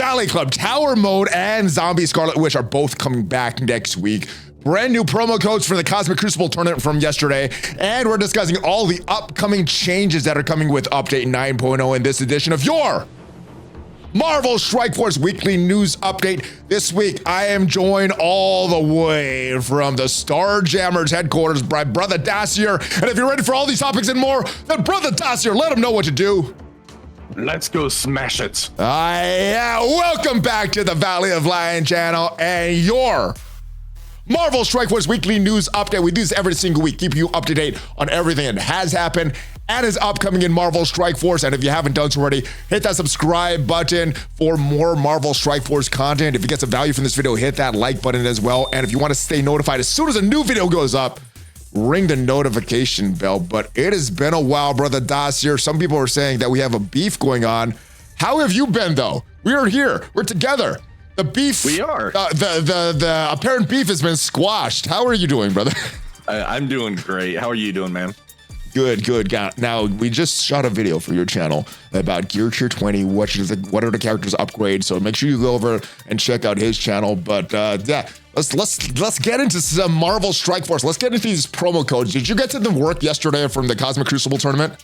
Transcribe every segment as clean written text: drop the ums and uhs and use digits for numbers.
Valley Club, Tower Mode, and Zombie Scarlet Witch are both coming back next week. Brand new promo codes for the Cosmic Crucible tournament from yesterday, and we're discussing all the upcoming changes that are coming with Update 9.0 in this edition of your Marvel Strike Force Weekly News Update. This week, I am joined all the way from the Starjammers headquarters by Brother Dacier. And if you're ready for all these topics and more, then Brother Dacier, let him know what to do. Let's go smash it. Yeah, welcome back to the ValleyFlyin channel and your Marvel Strike Force Weekly News Update. We do this every single week, keep you up to date on everything that has happened and is upcoming in Marvel Strike Force. And if you haven't done so already, hit that subscribe button for more Marvel Strike Force content. If you get some value from this video, hit that like button as well. And if you want to stay notified as soon as a new video goes up, ring the notification bell. But it has been a while, Brother Dacier. Some people are saying that we have a beef going on. How have you been, though? We are here. We're together. The beef. We are. The apparent beef has been squashed. How are you doing, brother? I'm doing great. How are you doing, man? Good, good. Now, we just shot a video for your channel about GT20. What are the characters upgrades? So make sure you go over and check out his channel. But yeah, let's get into some Marvel Strike Force. Let's get into these promo codes. Did you get to them work yesterday from the Cosmic Crucible tournament?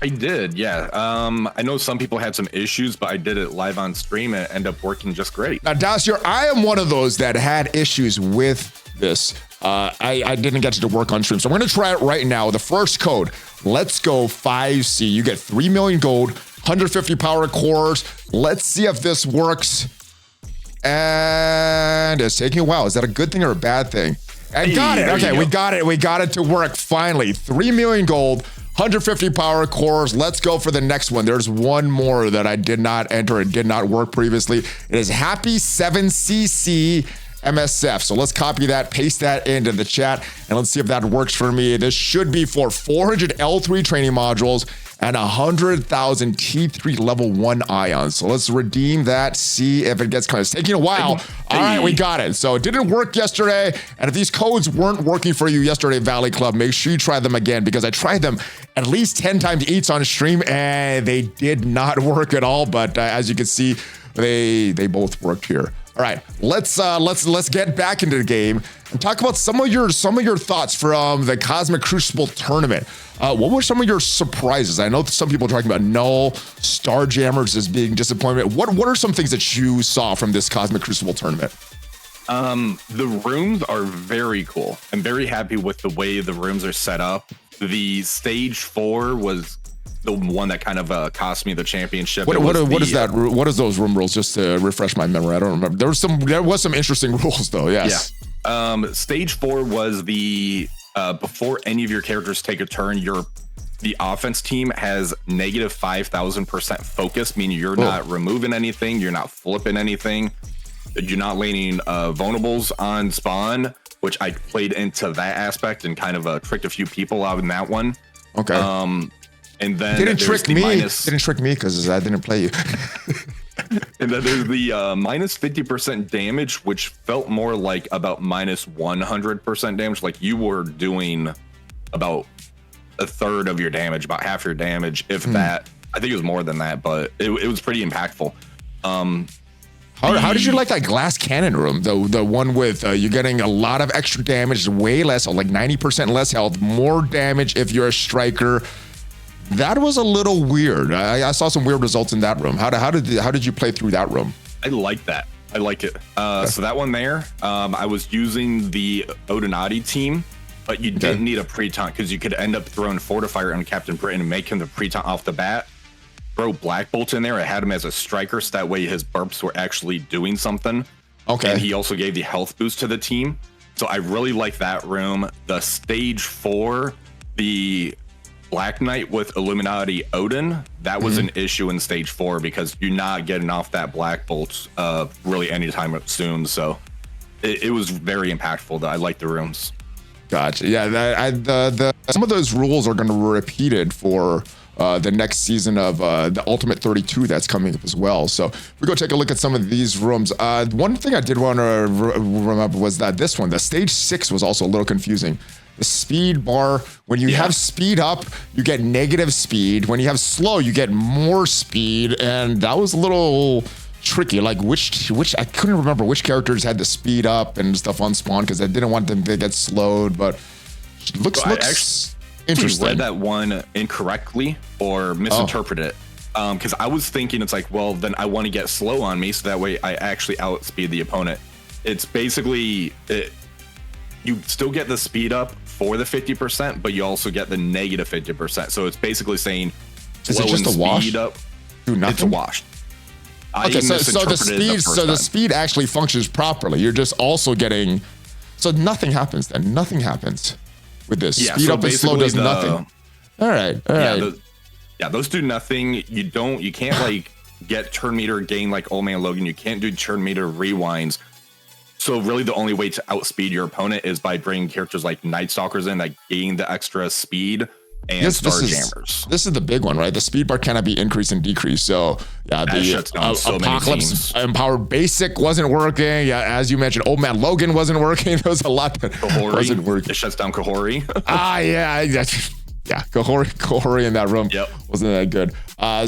I did, yeah. I know some people had some issues, but I did it live on stream and it ended up working just great. Now, Dacier, I am one of those that had issues with this. I didn't get to work on stream, so we're gonna try it right now. The first code, let's go 5C. You get 3 million gold, 150 power cores. Let's see if this works. And it's taking a while. Is that a good thing or a bad thing? I got it. Okay, we got it. We got it to work finally. 3 million gold, 150 power cores. Let's go for the next one. There's one more that I did not enter. It did not work previously. It is Happy 7cc MSF. So let's copy that, paste that into the chat, and let's see if that works for me. This should be for 400 L3 training modules and 100,000 T3 level 1 ions. So let's redeem that, see if it gets kind of, it's taking a while. All right, we got it. So it didn't work yesterday. And if these codes weren't working for you yesterday, Valley Club, make sure you try them again, because I tried them at least 10 times each on stream and they did not work at all. But as you can see, they both worked here. All right, let's get back into the game and talk about some of your thoughts from the Cosmic Crucible tournament. What were some of your surprises? I know some people are talking about Knull, Starjammers as being disappointment. What are some things that you saw from this Cosmic Crucible tournament? The rooms are very cool. I'm very happy with the way the rooms are set up. The stage 4 was the one that kind of cost me the championship. What is that? What is those room rules? Just to refresh my memory, I don't remember. There was some interesting rules though. Yes. Yeah. Stage 4 was the before any of your characters take a turn, the offense team has negative 5,000% focus, meaning you're not removing anything, you're not flipping anything, you're not laning vulnerables on spawn, which I played into that aspect and kind of tricked a few people out in that one. Okay. And then didn't trick me because I didn't play you. And then there's the minus 50% damage, which felt more like about minus 100% damage. Like you were doing about a third of your damage, about half your damage, if that. I think it was more than that, but it was pretty impactful. How did you like that glass cannon room? The one with you getting a lot of extra damage, way less, like 90% less health, more damage if you're a striker. That was a little weird. I saw some weird results in that room. How did you play through that room? I like that. I like it. So that one there, I was using the Odinati team, but you didn't need a pre-taunt because you could end up throwing Fortifier on Captain Britain and make him the pre-taunt off the bat. Throw Black Bolt in there. I had him as a striker, so that way his burps were actually doing something. Okay. And he also gave the health boost to the team. So I really like that room. The stage 4, the Black Knight with Illuminati Odin, that was an issue in stage 4 because you're not getting off that Black Bolt really anytime soon. So it was very impactful. I like the rooms. Gotcha. Yeah, some of those rules are going to be repeated for the next season of the Ultimate 32 that's coming up as well. So if we go take a look at some of these rooms. One thing I did want to remember was that this one, the stage 6, was also a little confusing. The speed bar, when you have speed up, you get negative speed. When you have slow, you get more speed. And that was a little tricky. Like which I couldn't remember which characters had the speed up and stuff on spawn because I didn't want them to get slowed. But looks interesting. I read that one incorrectly or misinterpreted it. Because I was thinking it's like, well, then I want to get slow on me so that way I actually outspeed the opponent. It's basically you still get the speed up for the 50%, but you also get the negative 50%. So it's basically saying, is it just a wash? Speed up, do nothing? it's a wash. Okay, so the speed actually functions properly. You're just also getting, so nothing happens then. Nothing happens with this. Yeah, speed so up and slow does nothing. All right. Yeah, those do nothing. You can't like get turn meter gain like Old Man Logan. You can't do turn meter rewinds. So really the only way to outspeed your opponent is by bringing characters like Night Stalkers in that gain the extra speed and Star Jammers. This is the big one, right? The speed bar cannot be increased and decreased. So yeah, the Apocalypse Empowered Basic wasn't working. Yeah, as you mentioned, Old Man Logan wasn't working. There was a lot that wasn't working. It shuts down Kahori. Yeah, Kahori in that room wasn't that good.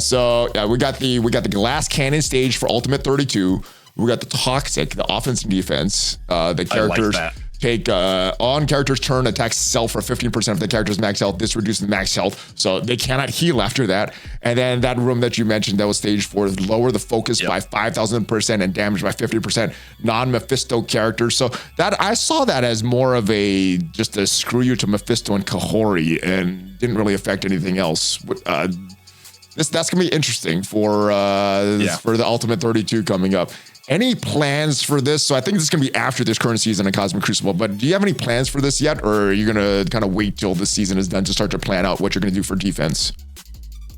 So yeah, we got the glass cannon stage for Ultimate 32. We got the Toxic, the offense and defense. The characters take on character's turn, attacks self for 15% of the character's max health. This reduces max health, so they cannot heal after that. And then that room that you mentioned that was stage 4, lower the focus by 5,000% and damage by 50%. Non-Mephisto characters. So that I saw that as more of just a screw you to Mephisto and Kahori, and didn't really affect anything else. That's gonna be interesting for the Ultimate 32 coming up. Any plans for this? So I think this is going to be after this current season in Cosmic Crucible, but do you have any plans for this yet? Or are you going to kind of wait till the season is done to start to plan out what you're going to do for defense?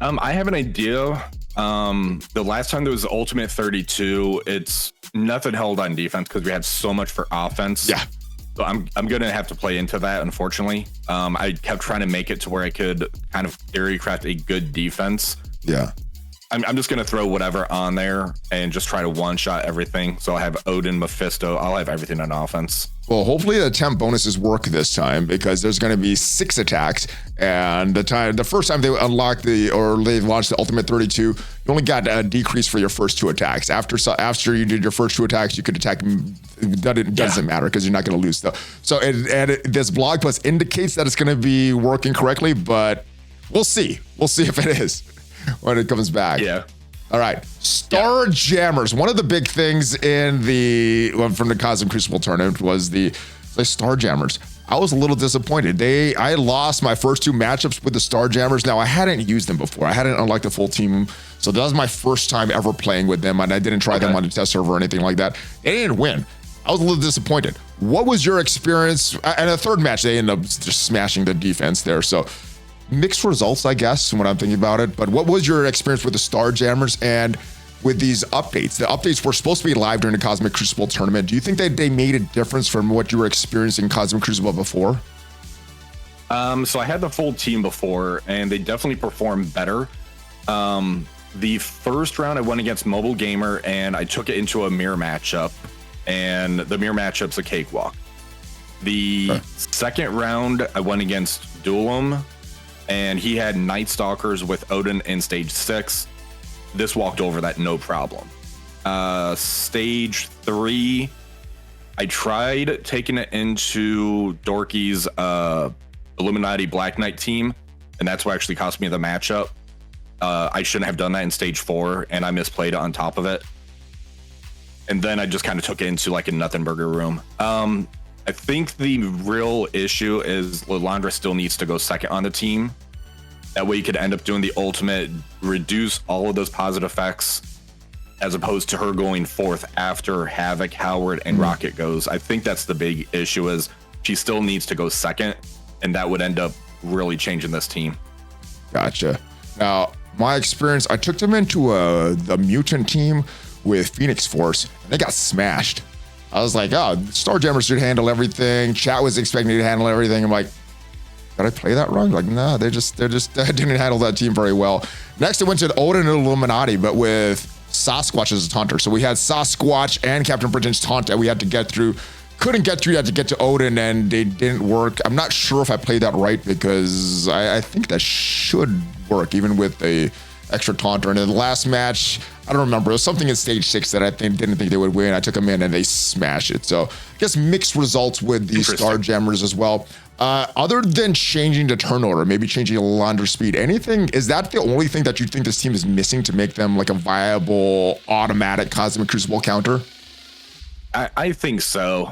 I have an idea. The last time there was Ultimate 32, it's nothing held on defense because we had so much for offense. Yeah. So I'm going to have to play into that, unfortunately. I kept trying to make it to where I could kind of theory craft a good defense. Yeah. I'm just going to throw whatever on there and just try to one-shot everything. So I have Odin, Mephisto. I'll have everything on offense. Well, hopefully the temp bonuses work this time because there's going to be 6 attacks. And the first time they unlocked they launched the Ultimate 32, you only got a decrease for your first 2 attacks. After you did your first 2 attacks, you could attack. It doesn't matter because you're not going to lose stuff. So this blog post indicates that it's going to be working correctly, but we'll see. We'll see if it is when it comes back. Yeah. All right. Star Jammers. One of the big things from the Cosmic Crucible tournament was the Star Jammers. I was a little disappointed. I lost my first 2 matchups with the Star Jammers. Now, I hadn't used them before. I hadn't unlocked the full team. So that was my first time ever playing with them, and I didn't try them on a test server or anything like that. They didn't win. I was a little disappointed. What was your experience? And the third match, they ended up just smashing the defense there. So mixed results, I guess, when I'm thinking about it. But what was your experience with the Star Jammers and with these updates? The updates were supposed to be live during the Cosmic Crucible tournament. Do you think that they made a difference from what you were experiencing in Cosmic Crucible before? So I had the full team before, and they definitely performed better. The first round, I went against Mobile Gamer, and I took it into a mirror matchup, and the mirror matchup's a cakewalk. The second round, I went against Duelum, and he had Night Stalkers with Odin in stage 6. This walked over that no problem. Stage 3, I tried taking it into Dorky's Illuminati Black Knight team, and that's what actually cost me the matchup. I shouldn't have done that in stage 4, and I misplayed it on top of it. And then I just kind of took it into like a nothing burger room. I think the real issue is Lilandra still needs to go second on the team. That way you could end up doing the ultimate, reduce all of those positive effects, as opposed to her going 4th after Havoc, Howard, and Rocket goes. I think that's the big issue is she still needs to go second, and that would end up really changing this team. Gotcha. Now, my experience, I took them into the mutant team with Phoenix Force, and they got smashed. I was like, oh, Starjammers should handle everything. Chat was expecting me to handle everything. I'm like, did I play that wrong? Like, no, they just didn't handle that team very well. Next, it went to Odin and Illuminati, but with Sasquatch as a taunter. So we had Sasquatch and Captain Britain's taunt that we had to get through. Couldn't get through that to get to Odin, and they didn't work. I'm not sure if I played that right because I think that should work even with the extra taunter. And in the last match, I don't remember. It was something in stage 6 that I didn't think they would win. I took them in and they smashed it. So I guess mixed results with the Starjammers as well. Other than changing the turn order, maybe changing a launder speed, anything, is that the only thing that you think this team is missing to make them like a viable automatic Cosmic Crucible counter? I think so.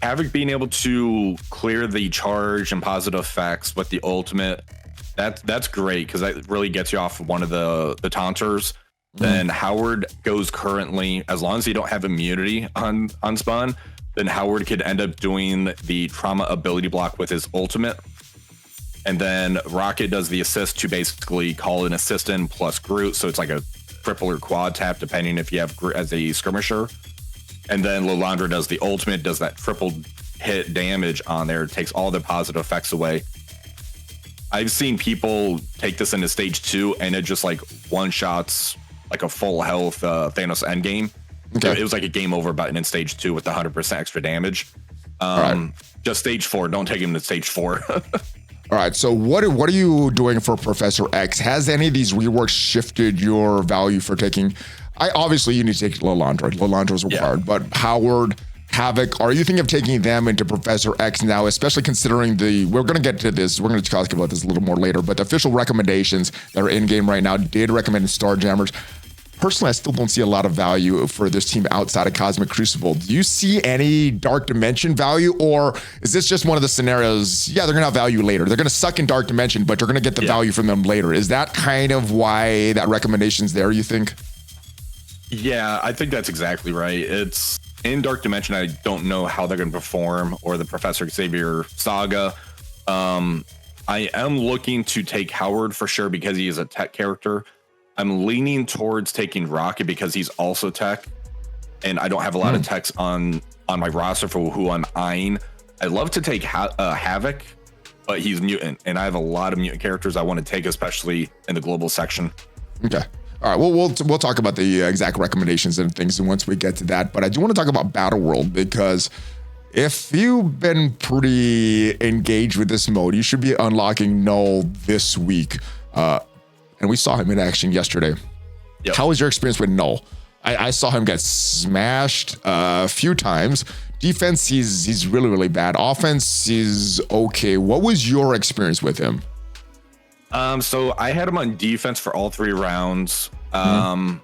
Havoc being able to clear the charge and positive effects with the ultimate, that's great because that really gets you off one of the taunters. Then Howard goes currently, as long as you don't have immunity on spawn, then Howard could end up doing the trauma ability block with his ultimate. And then Rocket does the assist to basically call an assistant plus Groot. So it's like a triple or quad tap, depending if you have Groot as a skirmisher. And then Lilandra does the ultimate, does that triple hit damage on there, takes all the positive effects away. I've seen people take this into stage 2 and it just like one shots like a full health Thanos endgame. Okay. It was like a game over button in stage 2 with the 100% extra damage. Just stage 4, don't take him to stage 4. All right, so what are you doing for Professor X? Has any of these reworks shifted your value for taking? Obviously you need to take Lilandra. Lilandra is required, but Howard, Havoc, are you thinking of taking them into Professor X now, especially considering we're going to get to this, we're going to talk about this a little more later, but the official recommendations that are in game right now did recommend Starjammers. Personally, I still don't see a lot of value for this team outside of Cosmic Crucible. Do you see any Dark Dimension value, or is this just one of the scenarios? Yeah, they're going to have value later. They're going to suck in Dark Dimension, but they're going to get the value from them later. Is that kind of why that recommendation's there, you think? Yeah, I think that's exactly right. It's in Dark Dimension. I don't know how they're going to perform, or the Professor Xavier saga. I am looking to take Howard for sure because he is a tech character. I'm leaning towards taking Rocket because he's also tech, and I don't have a lot of techs on my roster for who I'm eyeing. I'd love to take Havoc, but he's mutant, and I have a lot of mutant characters I want to take, especially in the global section. Okay. All right, well, we'll talk about the exact recommendations and things once we get to that, but I do want to talk about Battleworld because if you've been pretty engaged with this mode, you should be unlocking Knull this week. And we saw him in action yesterday. Yep. How was your experience with Knull? I saw him get smashed a few times. Defense, he's really, really bad. Offense, he's okay. What was your experience with him? So I had him on defense for all 3 rounds. I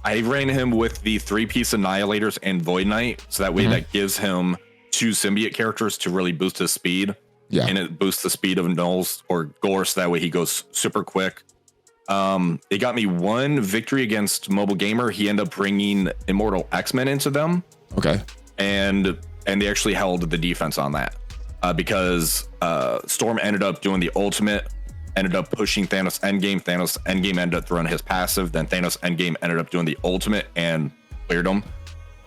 ran him with the 3-piece Annihilators and Void Knight, so that way that gives him 2 symbiote characters to really boost his speed. Yeah, and it boosts the speed of Knull's or Gore, so that way he goes super quick. It got me 1 victory against Mobile Gamer. He ended up bringing Immortal X-Men into them. Okay, and they actually held the defense on that because Storm ended up doing the ultimate, ended up pushing Thanos endgame. Thanos endgame ended up throwing his passive. Then Thanos endgame ended up doing the ultimate and cleared him.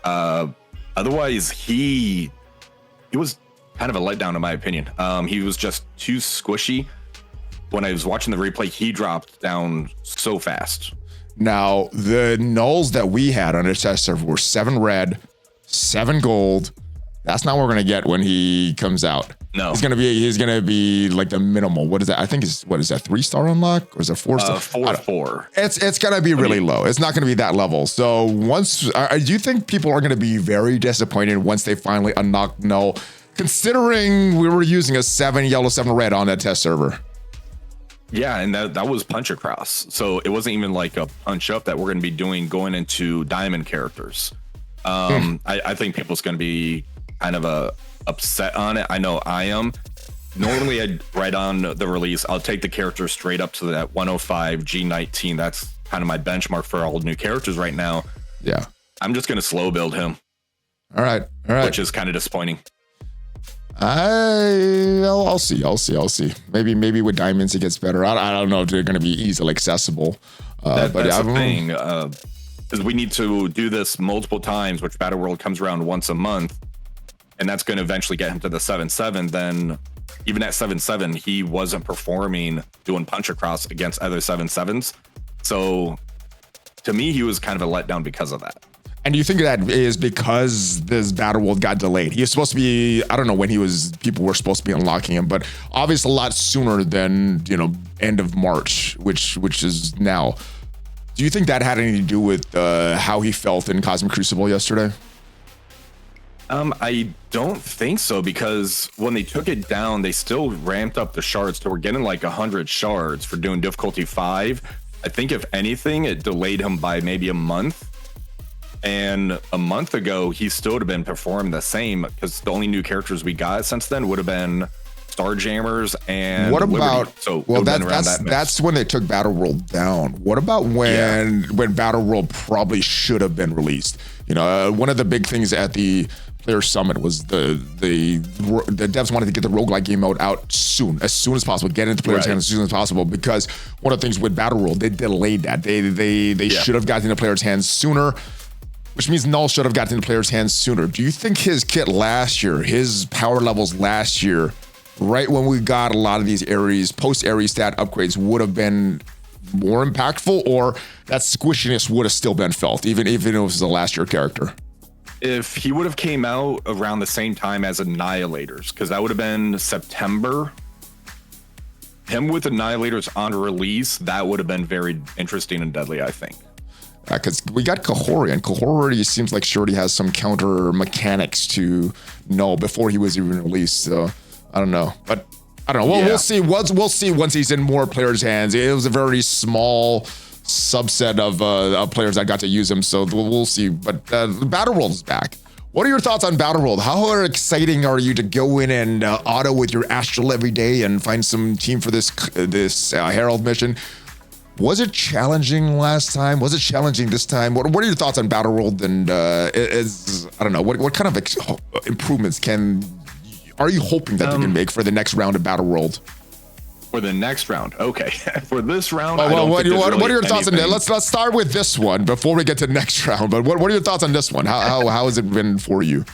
Otherwise, he was kind of a letdown in my opinion. He was just too squishy. When I was watching the replay, he dropped down so fast. Now, the Knulls that we had on our test server were 7 red, 7 gold. That's not what we're gonna get when he comes out. No, he's gonna be like the minimal. What is that? I think is 3-star unlock, or is it 4-star? 4. It's gonna be really low. It's not gonna be that level. So once, do you think people are gonna be very disappointed once they finally unlock Knull? Considering we were using a 7 yellow, 7 red on that test server. Yeah, and that was punch across. So it wasn't even like a punch up that we're going to be doing going into diamond characters. I think people's going to be kind of upset on it. I know I am. Normally, I'd right on the release, I'll take the character straight up to that 105 G19. That's kind of my benchmark for all new characters right now. Yeah. I'm just going to slow build him. All right. Which is kind of disappointing. I'll see. Maybe with diamonds it gets better. I don't know if they're going to be easily accessible. That's the thing. Because we need to do this multiple times, which Battleworld comes around once a month, and that's going to eventually get him to the 7-7. Then even at 7-7, he wasn't performing doing punch across against other 7-7s. So to me, he was kind of a letdown because of that. And do you think that is because this Battleworld got delayed? He was supposed to be, I don't know when people were supposed to be unlocking him, but obviously a lot sooner than, end of March, which is now. Do you think that had anything to do with how he felt in Cosmic Crucible yesterday? I don't think so, because when they took it down, they still ramped up the shards. So we're getting like 100 shards for doing difficulty 5. I think if anything, it delayed him by maybe a month. And a month ago, he still would have been performing the same, because the only new characters we got since then would have been Starjammers and what about Liberty. So well, that's when they took Battleworld down. What about when Battleworld probably should have been released? You know, one of the big things at the Player Summit was the devs wanted to get the roguelike game mode out as soon as possible, get into players' hands as soon as possible, because one of the things with Battleworld, they delayed that. They should have gotten into players' hands sooner, which means Knull should have gotten into players' hands sooner. Do you think his kit last year, his power levels last year, right when we got a lot of these Ares, post-Ares stat upgrades, would have been more impactful, or that squishiness would have still been felt, even if it was a last year character? If he would have came out around the same time as Annihilators, because that would have been September. Him with Annihilators on release, that would have been very interesting and deadly, I think. Because we got Kahori, and Kahori already seems like she already has some counter mechanics to Knull before he was even released. So I don't know, but I don't know. Well, we'll see. We'll see once he's in more players' hands. It was a very small subset of players that got to use him, so we'll see. But Battleworld is back. What are your thoughts on Battleworld? How exciting are you to go in and auto with your Astral every day and find some team for this Herald mission? Was it challenging last time? Was it challenging this time? What are your thoughts on Battleworld? And I don't know, what kind of improvements are you hoping that they can make for the next round of Battleworld? For the next round, okay. For this round, what are your thoughts on that? Let's start with this one before we get to next round. But what are your thoughts on this one? How has it been for you?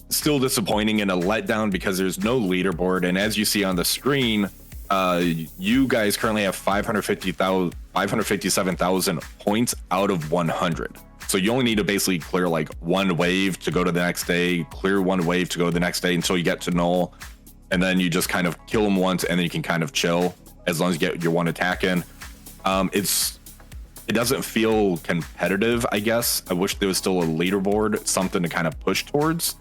Still disappointing and a letdown, because there's no leaderboard, and as you see on the screen, you guys currently have 557,000 points out of 100. So you only need to basically clear like one wave to go to the next day, clear one wave to go to the next day until you get to Knull. And then you just kind of kill them once, and then you can kind of chill as long as you get your one attack in. It doesn't feel competitive, I guess. I wish there was still a leaderboard, something to kind of push towards.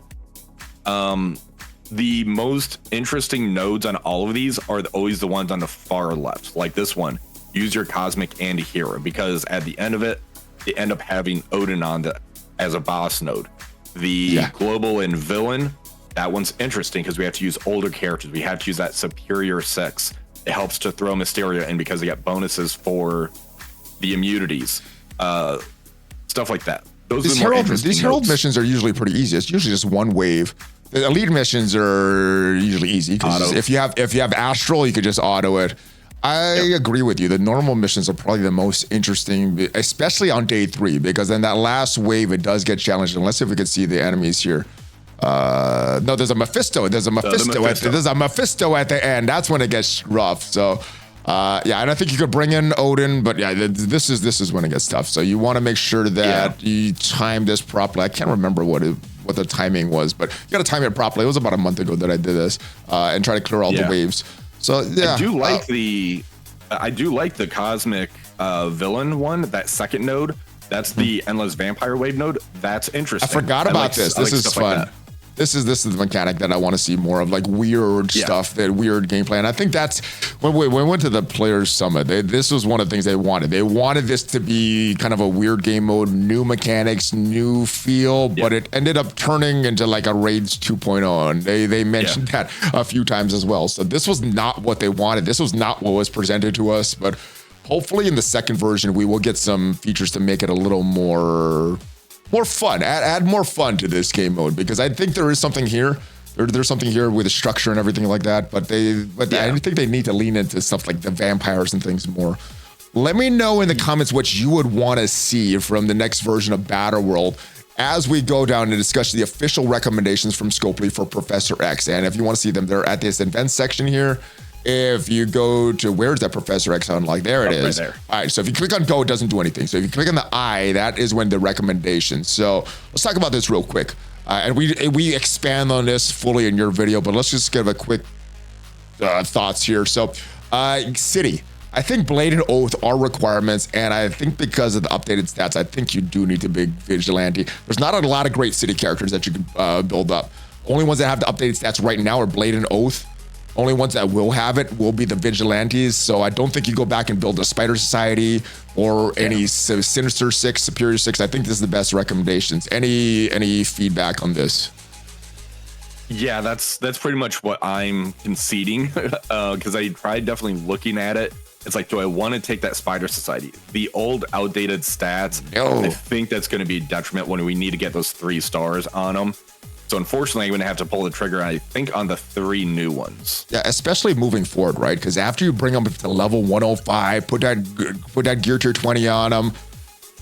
The most interesting nodes on all of these are always the ones on the far left, like this one. Use your Cosmic and Hero, because at the end of it, they end up having Odin on as a boss node. The Global and Villain, that one's interesting because we have to use older characters. We have to use that Superior 6. It helps to throw Mysteria in because they get bonuses for the immunities, stuff like that. These Herald missions are usually pretty easy. It's usually just one wave. The elite missions are usually easy because if you have Astral, you could just auto it. I agree with you. The normal missions are probably the most interesting, especially on day 3, because then that last wave, it does get challenged. And let's see if we can see the enemies here. No, there's a Mephisto. There's a Mephisto at the end. That's when it gets rough. So, and I think you could bring in Odin, but this is when it gets tough. So you want to make sure that you time this properly. I can't remember what the timing was, but you got to time it properly. It was about a month ago that I did this and try to clear all the waves. So I do like the Cosmic Villain one, that second node. That's the Endless Vampire Wave node. That's interesting. I forgot about this. This is fun. Like this is the mechanic that I want to see more of, like weird stuff, that weird gameplay. And I think that's when we went to the Players Summit. This was one of the things they wanted. They wanted this to be kind of a weird game mode, new mechanics, new feel, but it ended up turning into like a Raids 2.0. And they mentioned that a few times as well. So this was not what they wanted. This was not what was presented to us. But hopefully in the second version, we will get some features to make it a little more fun, add more fun to this game mode, because I think there is something here. There's something here with the structure and everything like that, but I think they need to lean into stuff like the vampires and things more. Let me know in the comments what you would want to see from the next version of Battleworld as we go down and discuss the official recommendations from Scopely for Professor X. And if you want to see them, they're at this events section here. If you go to, where's that Professor X unlock? There it is. Right there. All right, so if you click on go, it doesn't do anything. So if you click on the I, that is when the recommendations. So let's talk about this real quick. And we expand on this fully in your video, but let's just give a quick thoughts here. So City, I think Blade and Oath are requirements, and I think because of the updated stats, I think you do need to be Vigilante. There's not a lot of great city characters that you can build up. Only ones that have the updated stats right now are Blade and Oath. Only ones that will have it will be the Vigilantes. So I don't think you go back and build a Spider Society or any Sinister Six, Superior Six. I think this is the best recommendations. Any feedback on this? Yeah, that's pretty much what I'm conceding, because I tried definitely looking at it. It's like, do I want to take that Spider Society? The old outdated stats, I think that's going to be a detriment when we need to get those 3 stars on them. So unfortunately, I'm going to have to pull the trigger, I think, on the 3 new ones. Yeah, especially moving forward, right? Because after you bring them to level 105, put that gear tier 20 on them.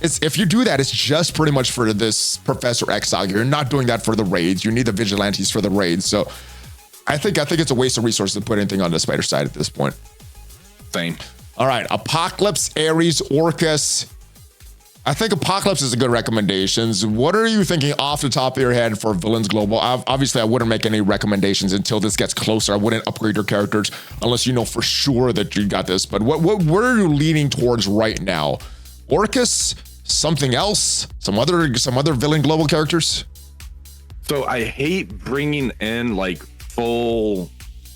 If you do that, it's just pretty much for this Professor X Saga. You're not doing that for the raids. You need the Vigilantes for the raids. So I think it's a waste of resources to put anything on the Spider side at this point. Same. All right, Apocalypse, Ares, Orcus. I think Apocalypse is a good recommendations. What are you thinking off the top of your head for Villains Global? Obviously, I wouldn't make any recommendations until this gets closer. I wouldn't upgrade your characters unless you know for sure that you got this. But what are you leaning towards right now? Orcus, something else, some other Villain Global characters? So I hate bringing in like full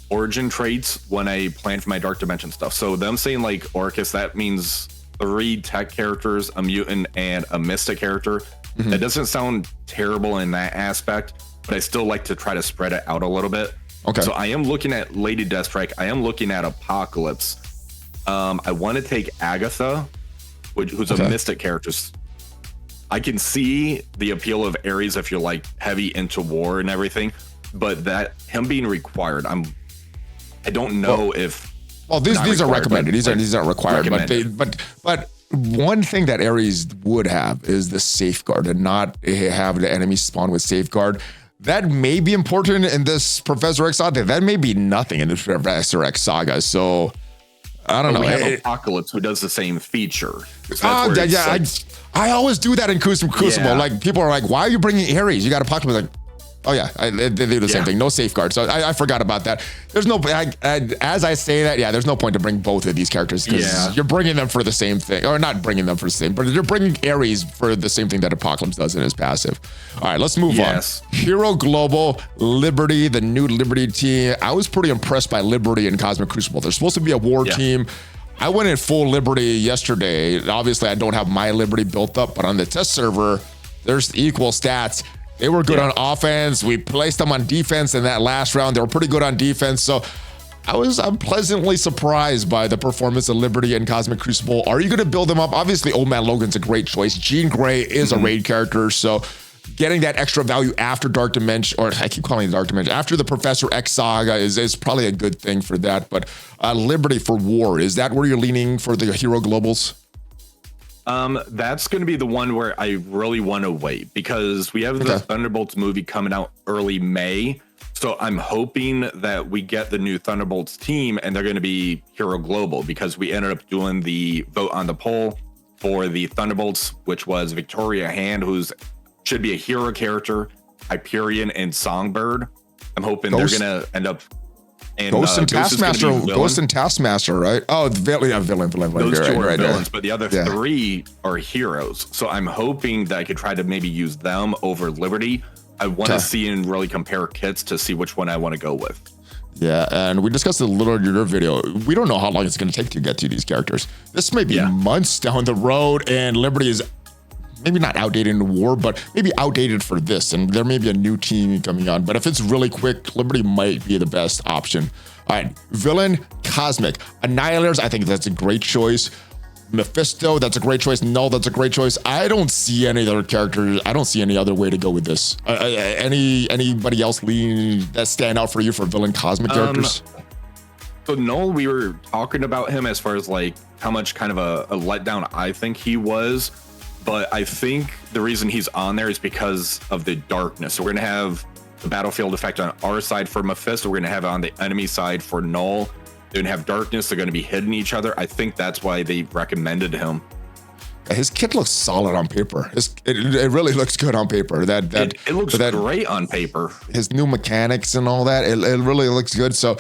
origin traits when I plan for my Dark Dimension stuff. So them saying like Orcus, that means 3 tech characters, a mutant, and a mystic character. That doesn't sound terrible in that aspect, but I still like to try to spread it out a little bit. Okay. So I am looking at Lady Deathstrike. I am looking at Apocalypse. I want to take Agatha, who's a mystic character. I can see the appeal of Ares if you're like heavy into war and everything, but that him being required, I don't know if. Well, these are recommended. These aren't required. But one thing that Ares would have is the safeguard, and not have the enemy spawn with safeguard. That may be important in this Professor X Saga. That may be nothing in this Professor X Saga. So I don't know. We have Apocalypse, who does the same feature. I always do that in Crucible. Yeah. Like people are like, "Why are you bringing Ares? You got Apocalypse." Like, oh yeah, they do the same thing. No safeguard. So I forgot about that. There's no, as I say that, there's no point to bring both of these characters because you're bringing them for the same thing, or not bringing them for the same, but you're bringing Ares for the same thing that Apocalypse does in his passive. All right, let's move on. Hero Global, Liberty, the new Liberty team. I was pretty impressed by Liberty and Cosmic Crucible. They're supposed to be a war team. I went in full Liberty yesterday. Obviously, I don't have my Liberty built up, but on the test server, there's equal stats. They were good on offense. We placed them on defense in that last round. They were pretty good on defense. So I'm pleasantly surprised by the performance of Liberty and Cosmic Crucible. Are you going to build them up? Obviously, Old Man Logan's a great choice. Jean Grey is a raid character. So getting that extra value after Dark Dimension, or I keep calling it Dark Dimension, after the Professor X Saga is probably a good thing for that. But Liberty for war, is that where you're leaning for the Hero Globals? That's going to be the one where I really want to wait, because we have the Thunderbolts movie coming out early May. So I'm hoping that we get the new Thunderbolts team and they're going to be Hero Global, because we ended up doing the vote on the poll for the Thunderbolts, which was Victoria Hand, should be a hero character, Hyperion, and Songbird. I'm hoping they're going to end up. And Ghost and Taskmaster, right? Oh, villain. Those 2 are villains, but the other 3 are heroes. So I'm hoping that I could try to maybe use them over Liberty. I want to see and really compare kits to see which one I want to go with. Yeah, and we discussed a little in your video. We don't know how long it's going to take to get to these characters. This may be months down the road, and Liberty is maybe not outdated in war, but maybe outdated for this, and there may be a new team coming on. But if it's really quick, Liberty might be the best option. All right, Villain, Cosmic. Annihilators, I think that's a great choice. Mephisto, that's a great choice. Knull, that's a great choice. I don't see any other characters. I don't see any other way to go with this. Anybody else that stand out for you for Villain, Cosmic characters? So Knull, we were talking about him as far as like how much kind of a letdown I think he was. But I think the reason he's on there is because of the darkness. So we're going to have the battlefield effect on our side for Mephisto. We're going to have it on the enemy side for Knull. They're going to have darkness. They're going to be hitting each other. I think that's why they recommended him. His kit looks solid on paper. It really looks good on paper. It looks great on paper. His new mechanics and all that, it really looks good. So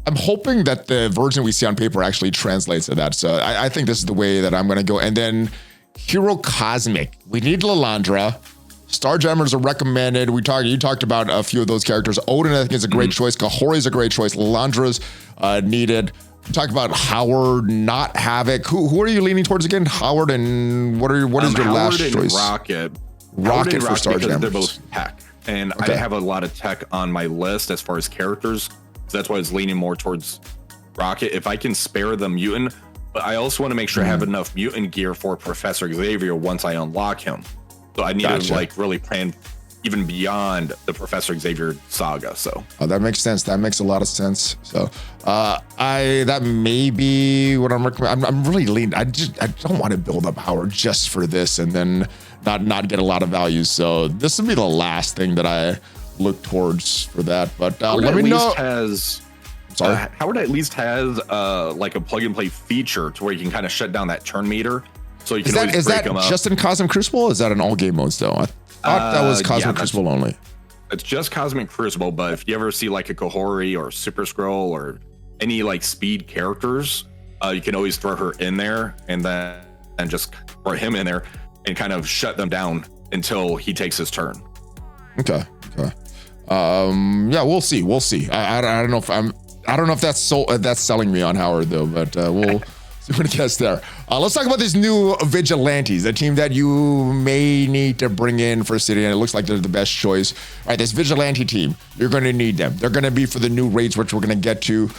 I'm hoping that the version we see on paper actually translates to that. So I think this is the way that I'm going to go. And then Hero Cosmic. We need Lilandra. Starjammers are recommended. You talked about a few of those characters. Odin, I think, is a great choice. Kahori is a great choice. Lilandra's needed. We talked about Howard, not Havoc. Who are you leaning towards again? Howard and what is your Howard last and choice? Rocket for Starjammers. They're both tech. And I have a lot of tech on my list as far as characters. So that's why I was leaning more towards Rocket. If I can spare the mutant, but I also want to make sure I have enough mutant gear for Professor Xavier once I unlock him. So I need to like really plan even beyond the Professor Xavier saga. So that makes sense. That makes a lot of sense. So that may be what I'm recommending. I'm really leaning. I don't want to build up Howard just for this and then not get a lot of value. So this would be the last thing that I look towards for that. But let me know. Howard at least has like a plug and play feature to where you can kind of shut down that turn meter. So you can always break them up. Is that just in Cosmic Crucible? Or is that in all game modes though? I thought that was Cosmic Crucible only. It's just Cosmic Crucible, but if you ever see like a Kahori or Super Scroll or any like speed characters, you can always throw her in there and just throw him in there and kind of shut them down until he takes his turn. Okay. Yeah, we'll see. I don't know if that's selling me on Howard though, but we'll see what it gets there. Let's talk about these new Vigilantes, a team that you may need to bring in for City, and it looks like they're the best choice. All right, this Vigilante team, you're going to need them. They're going to be for the new raids, which we're going to get to,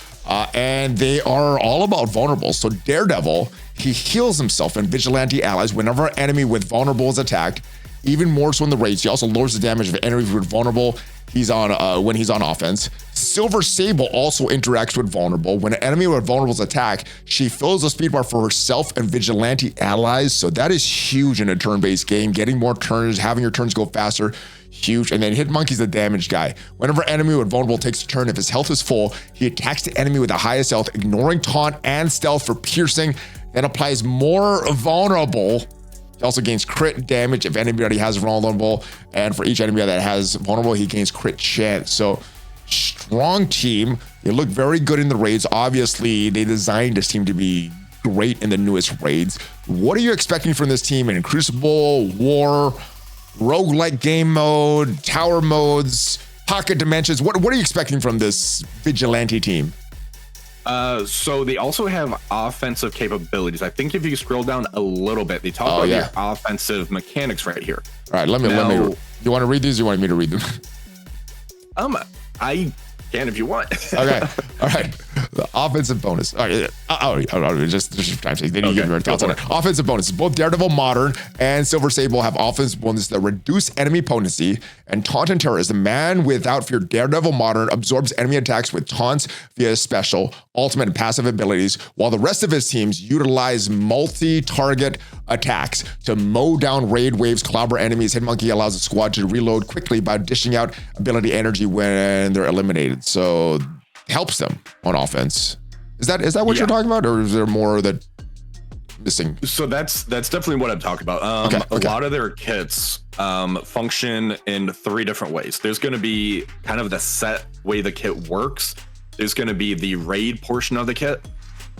and they are all about vulnerables. So Daredevil, he heals himself and Vigilante allies whenever an enemy with vulnerable is attacked. Even more so in the raids, he also lowers the damage of enemies with vulnerable. When he's on offense. Silver Sable also interacts with vulnerable. When an enemy with vulnerables attack, she fills the speed bar for herself and Vigilante allies. So that is huge in a turn-based game. Getting more turns, having your turns go faster, huge. And then Hitmonkey's the damage guy. Whenever an enemy with vulnerable takes a turn, if his health is full, he attacks the enemy with the highest health, ignoring taunt and stealth for piercing, then applies more vulnerable. He also gains crit damage if anybody has vulnerable, and for each enemy that has vulnerable, he gains crit chance. So strong team. They look very good in the raids. Obviously, they designed this team to be great in the newest raids. What are you expecting from this team in Crucible, War, roguelike game mode, tower modes, pocket dimensions? What are you expecting from this Vigilante team? So they also have offensive capabilities. I think if you scroll down a little bit, they talk about your offensive mechanics right here. All right, let me. You want to read these? Or you want me to read them? I can if you want. Okay. All right. The offensive bonus. All right. Just time sake. Then you give your thoughts on it. Offensive bonuses. Both Daredevil Modern and Silver Sable have offensive bonuses that reduce enemy potency. And Taunt and Terror is the man without fear. Daredevil Modern absorbs enemy attacks with taunts via special, ultimate, and passive abilities, while the rest of his teams utilize multi-target attacks to mow down raid waves, clobber enemies. Hitmonkey allows the squad to reload quickly by dishing out ability energy when they're eliminated. So helps them on offense. Is that what you're talking about, or is there more that missing? So that's definitely what I'm talking about. A lot of their kits function in 3 different ways. There's going to be kind of the set way the kit works. There's going to be the raid portion of the kit,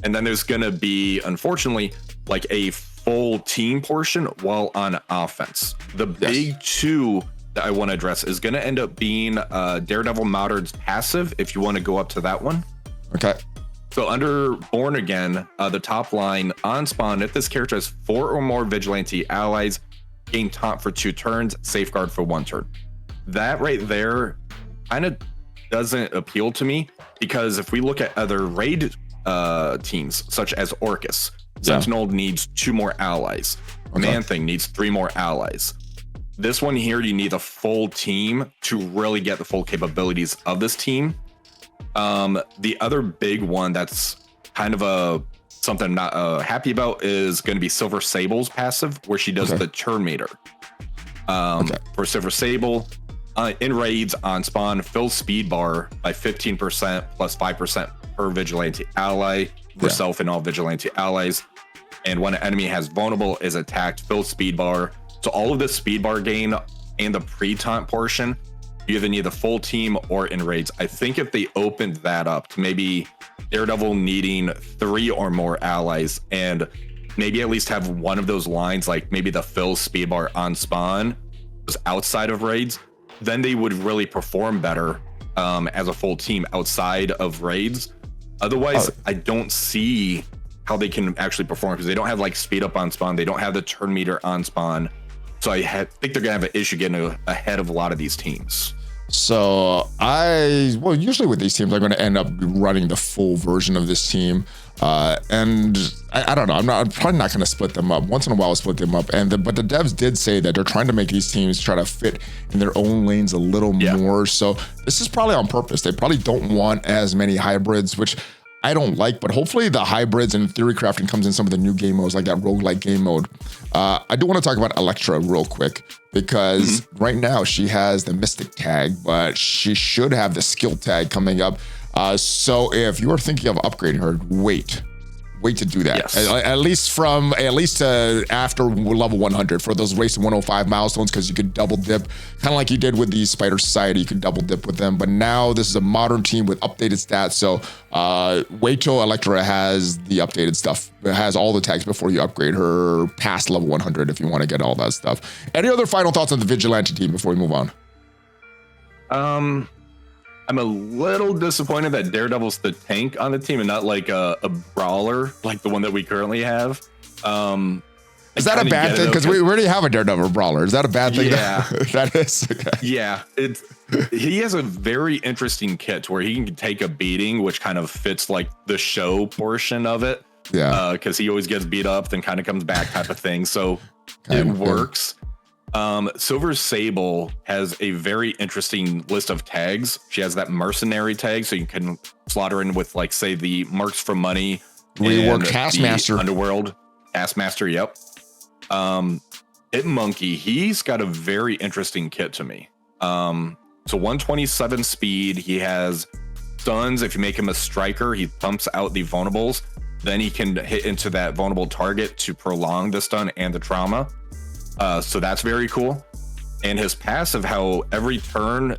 and then there's going to be, unfortunately, like a full team portion while on offense. The big 2 that I want to address is going to end up being Daredevil Modern's passive, if you want to go up to that one. Okay. So under Born Again, the top line, on spawn, if this character has 4 or more Vigilante allies, gain taunt for 2 turns, safeguard for 1 turn. That right there kind of doesn't appeal to me, because if we look at other raid teams, such as Orcus, Sentinel needs 2 more allies. Man-Thing needs 3 more allies. This one here, you need a full team to really get the full capabilities of this team. The other big one that's kind of something I'm not happy about is going to be Silver Sable's passive, where she does the turn meter. For Silver Sable, in raids on spawn, fill speed bar by 15% plus 5% per Vigilante ally, herself and all Vigilante allies. And when an enemy has vulnerable is attacked, fill speed bar. So all of the speed bar gain and the pre-taunt portion you either need the full team or in raids. I think if they opened that up to maybe Daredevil needing 3 or more allies, and maybe at least have one of those lines, like maybe the fill speed bar on spawn was outside of raids, then they would really perform better as a full team outside of raids. Otherwise, I don't see how they can actually perform, because they don't have like speed up on spawn. They don't have the turn meter on spawn. So I think they're gonna have an issue getting ahead of a lot of these teams. So usually with these teams, I'm going to end up running the full version of this team. And I don't know, I'm probably not going to split them up. Once in a while I'll split them up. But the devs did say that they're trying to make these teams try to fit in their own lanes a little more. So this is probably on purpose. They probably don't want as many hybrids, which I don't like, but hopefully the hybrids and theory crafting comes in some of the new game modes, like that roguelike game mode. I do want to talk about Elektra real quick, because right now she has the Mystic tag, but she should have the skill tag coming up. So if you're thinking of upgrading her, wait to do that. Yes. At least after level 100 for those race 105 milestones, because you could double dip, kind of like you did with the Spider Society. You could double dip with them, but now this is a modern team with updated stats. So wait till Elektra has the updated stuff. It has all the tags before you upgrade her past level 100 if you want to get all that stuff. Any other final thoughts on the Vigilante team before we move on? I'm a little disappointed that Daredevil's the tank on the team and not like a brawler like the one that we currently have. Is that a bad thing? Because we already have a Daredevil brawler. Is that a bad thing? Yeah. That is. Okay. Yeah. He has a very interesting kit where he can take a beating, which kind of fits like the show portion of it. Yeah. Because he always gets beat up, then kind of comes back type of thing. So it works. Silver Sable has a very interesting list of tags. She has that mercenary tag, so you can slot her in with, like, say, the Marks for Money, Rework, Taskmaster, Underworld, Taskmaster. Yep. Hit Monkey, he's got a very interesting kit to me. So 127 speed. He has stuns. If you make him a striker, he pumps out the vulnerables. Then he can hit into that vulnerable target to prolong the stun and the trauma. So that's very cool. And his passive, how every turn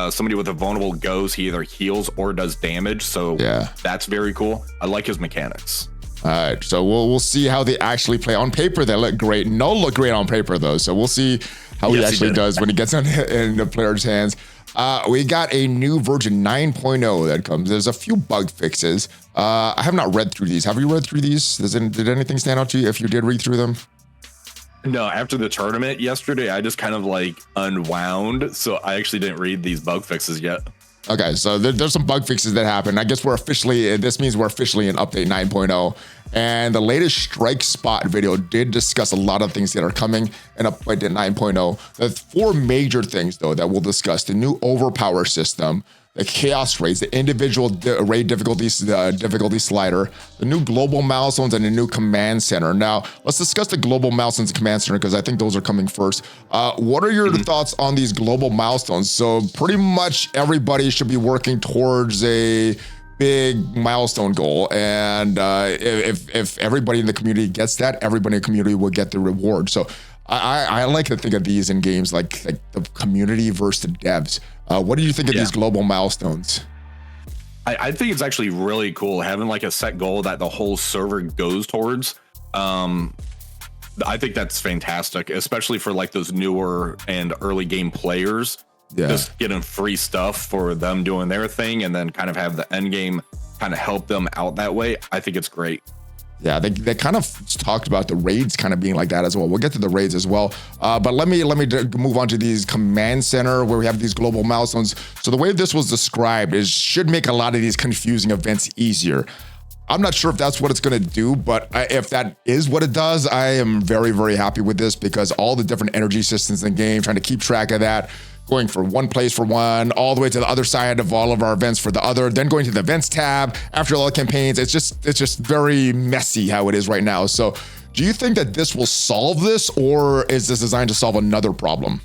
somebody with a vulnerable goes, he either heals or does damage. So that's very cool. I like his mechanics. All right, so we'll see how they actually play. On paper, they look great. Knull look great on paper, though. So we'll see how he actually does when he gets in the player's hands. We got a new version 9.0 that comes. There's a few bug fixes. I have not read through these. Have you read through these? Did anything stand out to you if you did read through them? No, after the tournament yesterday, I just kind of like unwound. So I actually didn't read these bug fixes yet. Okay, so there's some bug fixes that happen. I guess this means we're officially in update 9.0. And the latest Strike Spot video did discuss a lot of things that are coming in update 9.0. There's 4 major things, though, that we'll discuss. The new Overpower system, the chaos raids, the individual raid difficulties, the difficulty slider, the new global milestones, and the new command center. Now, let's discuss the global milestones and command center, because I think those are coming first. What are your thoughts on these global milestones? So pretty much everybody should be working towards a big milestone goal, and if everybody in the community gets that, everybody in the community will get the reward. So I like to think of these in games like the community versus the devs. What do you think of these global milestones? I think it's actually really cool having like a set goal that the whole server goes towards. I think that's fantastic, especially for like those newer and early game players. Just getting free stuff for them doing their thing, and then kind of have the end game kind of help them out that way. I think it's great. Yeah, they kind of talked about the raids kind of being like that as well. We'll get to the raids as well. But let me move on to these command center where we have these global milestones. So the way this was described is should make a lot of these confusing events easier. I'm not sure if that's what it's going to do, but if that is what it does, I am very, very happy with this, because all the different energy systems in the game, trying to keep track of that, going from one place for one, all the way to the other side of all of our events for the other, then going to the events tab after all the campaigns. It's just very messy how it is right now. So do you think that this will solve this, or is this designed to solve another problem?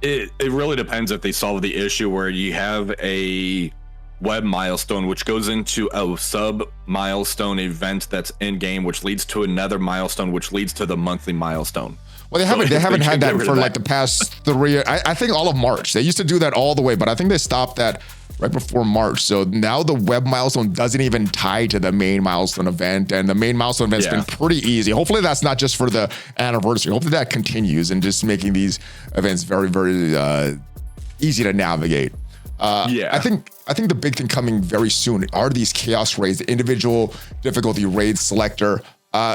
It really depends if they solve the issue where you have a web milestone, which goes into a sub milestone event that's in game, which leads to another milestone, which leads to the monthly milestone. Well, they haven't had that for like the past 3. I think all of March. They used to do that all the way, but I think they stopped that right before March. So now the web milestone doesn't even tie to the main milestone event, and the main milestone event's been pretty easy. Hopefully that's not just for the anniversary. Hopefully that continues and just making these events very, very easy to navigate. I think the big thing coming very soon are these chaos raids, the individual difficulty raids selector.